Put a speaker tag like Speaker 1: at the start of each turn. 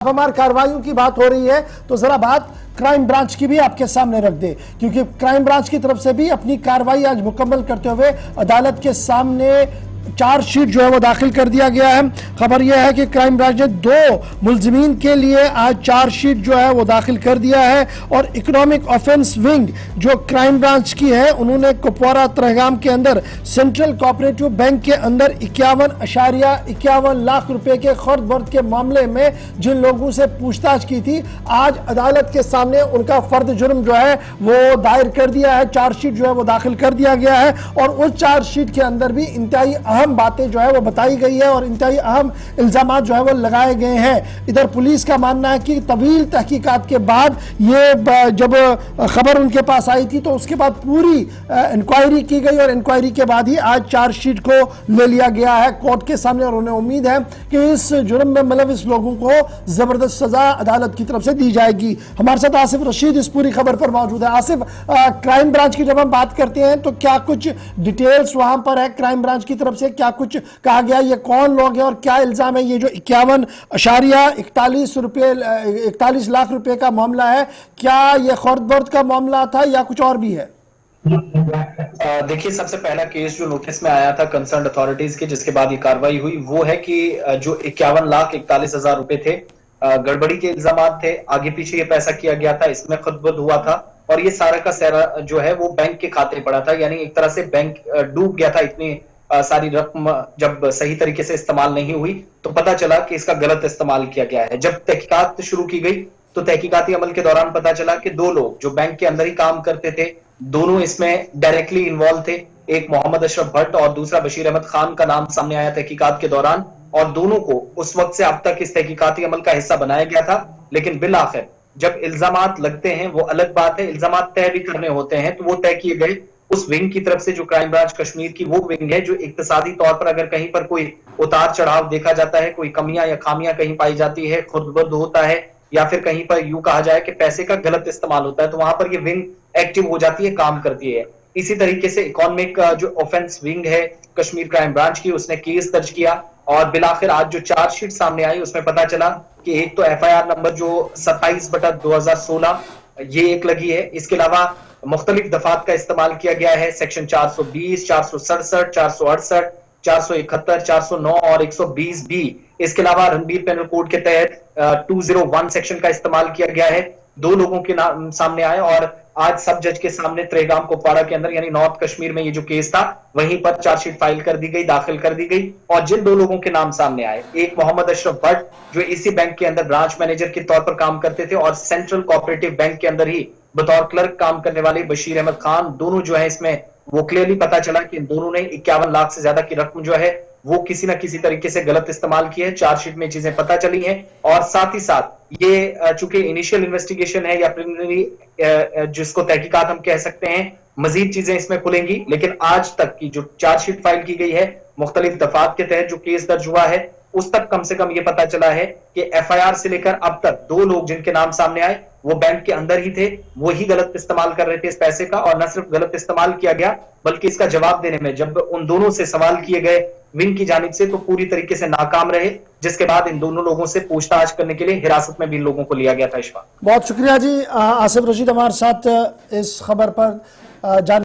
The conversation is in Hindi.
Speaker 1: छापामार कार्रवाइयों की बात हो रही है तो जरा बात क्राइम ब्रांच की भी आपके सामने रख दे, क्योंकि क्राइम ब्रांच की तरफ से भी अपनी कार्रवाई आज मुकम्मल करते हुए अदालत के सामने चार्जशीट जो है वो दाखिल कर दिया गया है। खबर यह है कि क्राइम ब्रांच ने 2 मुलजिमीन के लिए आज चार्जशीट जो है वो दाखिल कर दिया है और इकोनॉमिक ऑफेंस विंग जो क्राइम ब्रांच की है उन्होंने कुपवारा तहगाम के अंदर सेंट्रल कोऑपरेटिव बैंक के अंदर 51.51 लाख रुपए के खर्द बर्द के मामले में जिन लोगों से पूछताछ की थी, आज अदालत के सामने उनका फर्द जुर्म जो है वो दायर कर दिया है, चार्जशीट जो है वो दाखिल कर दिया गया है और उस चार्जशीट के अंदर भी इंतहाई अहम बातें जो है वो बताई गई है और इंतहाई अहम इल्जामात जो है वो लगाए गए हैं। इधर पुलिस का मानना है कि तवील तहकीकात के बाद ये जब खबर उनके पास आई थी तो उसके बाद पूरी इंक्वायरी की गई और इंक्वायरी के बाद ही आज चार्जशीट को ले लिया गया है कोर्ट के सामने और उन्हें उम्मीद है कि इस जुर्म में मुलविस लोगों को जबरदस्त सजा अदालत की तरफ से दी जाएगी। हमारे साथ आसिफ रशीद इस पूरी खबर पर मौजूद है। आसिफ, क्राइम ब्रांच की जब हम बात करते हैं तो क्या कुछ डिटेल्स वहां पर है क्राइम ब्रांच की तरफ से, क्या कुछ कहा गया, ये कौन लोग हैं और क्या इल्जाम है? ये जो 51.41 लाख रुपए का मामला है, क्या ये खर्द बर्द का मामला था या कुछ और भी है?
Speaker 2: देखिए, सबसे पहला केस जो नोटिस में आया था कंसर्न अथॉरिटीज के, जिसके बाद ये कार्रवाई हुई, वो है कि जो 51,41,000 रुपए थे, गड़बड़ी के इल्जामात थे, आगे पीछे ये पैसा किया गया था, इसमें खुदबुद हुआ था और ये सारा का सारा जो है वो बैंक के खाते पड़ा था। यानी एक तरह से बैंक डूब गया था। इतनी सारी रकम जब सही तरीके से इस्तेमाल नहीं हुई तो पता चला कि इसका गलत इस्तेमाल किया गया है। जब तहकीकात शुरू की गई तो तहकीकाती अमल के दौरान पता चला कि 2 लोग जो बैंक के अंदर ही काम करते थे, दोनों इसमें डायरेक्टली इन्वॉल्व थे। एक मोहम्मद अशरफ भट्ट और दूसरा बशीर अहमद खान का नाम सामने आया तहकीकात के दौरान और दोनों को उस वक्त से अब तक इस तहकीकाती अमल का हिस्सा बनाया गया था। लेकिन बिल आखिर जब इल्जामात लगते हैं, वो अलग बात है, इल्जामात तय भी करने होते हैं, तो वो तय किए गए उस विंग की तरफ से जो क्राइम ब्रांच कश्मीर की वो विंग है जो इक्तिसादी तौर पर अगर कहीं पर कोई उतार चढ़ाव देखा जाता है, कोई कमियां या खामियां कहीं पाई जाती है, खुर्द-बुर्द होता है या फिर कहीं पर यूं कहा जाए कि पैसे का गलत इस्तेमाल होता है, तो वहां पर ये विंग एक्टिव हो जाती है, काम करती है। इसी तरीके से इकोनॉमिक जो ऑफेंस विंग है कश्मीर क्राइम ब्रांच की, उसने केस दर्ज किया और बिलाखिर आज जो चार्जशीट सामने आई उसमें पता चला कि एक तो FIR नंबर जो 27/2016 ये एक लगी है। इसके अलावा मुख्तलिफ दफात का इस्तेमाल किया गया है, सेक्शन 420, 467, 468, 471, 409 और 120 भी। इसके अलावा रणबीर पेनल कोड के तहत 201 सेक्शन का इस्तेमाल किया गया है। 2 लोगों के नाम सामने आए और आज सब जज के सामने तहगाम कुपवाड़ा के अंदर यानी नॉर्थ कश्मीर में ये जो केस था वहीं पर चार्जशीट फाइल कर दी गई, दाखिल कर दी गई और जिन 2 लोगों के नाम सामने आए, एक मोहम्मद अशरफ भट्ट जो इसी बैंक के अंदर ब्रांच मैनेजर के तौर पर काम करते थे और सेंट्रल कोऑपरेटिव बैंक के अंदर ही बतौर क्लर्क काम करने वाले बशीर अहमद खान, दोनों जो है इसमें वो क्लियरली पता चला कि इन दोनों ने 51 लाख से ज्यादा की रकम जो है वो किसी ना किसी तरीके से गलत इस्तेमाल की है। चार्जशीट में चीजें पता चली हैं और साथ ही साथ ये चूंकि इनिशियल इन्वेस्टिगेशन है या प्रिलिमिनरी जिसको तहकीकात हम कह सकते हैं, मजीद चीजें इसमें खुलेंगी। लेकिन आज तक की जो चार्जशीट फाइल की गई है मुख्तलिफ दफात के तहत जो केस दर्ज हुआ है उस तक कम से कम ये पता चला है कि FIR से लेकर अब तक 2 लोग जिनके नाम सामने आए वो बैंक के अंदर ही थे, वो ही गलत इस्तेमाल कर रहे थे इस पैसे का और न सिर्फ गलत इस्तेमाल किया गया बल्कि इसका जवाब देने में जब उन दोनों से सवाल किए गए विंग की जानिब से तो पूरी तरीके से नाकाम रहे, जिसके बाद इन दोनों लोगों से पूछताछ करने के लिए हिरासत में भी इन लोगों को लिया गया था।
Speaker 1: बहुत शुक्रिया जी आसिफ रशीद हमारे साथ इस खबर पर जान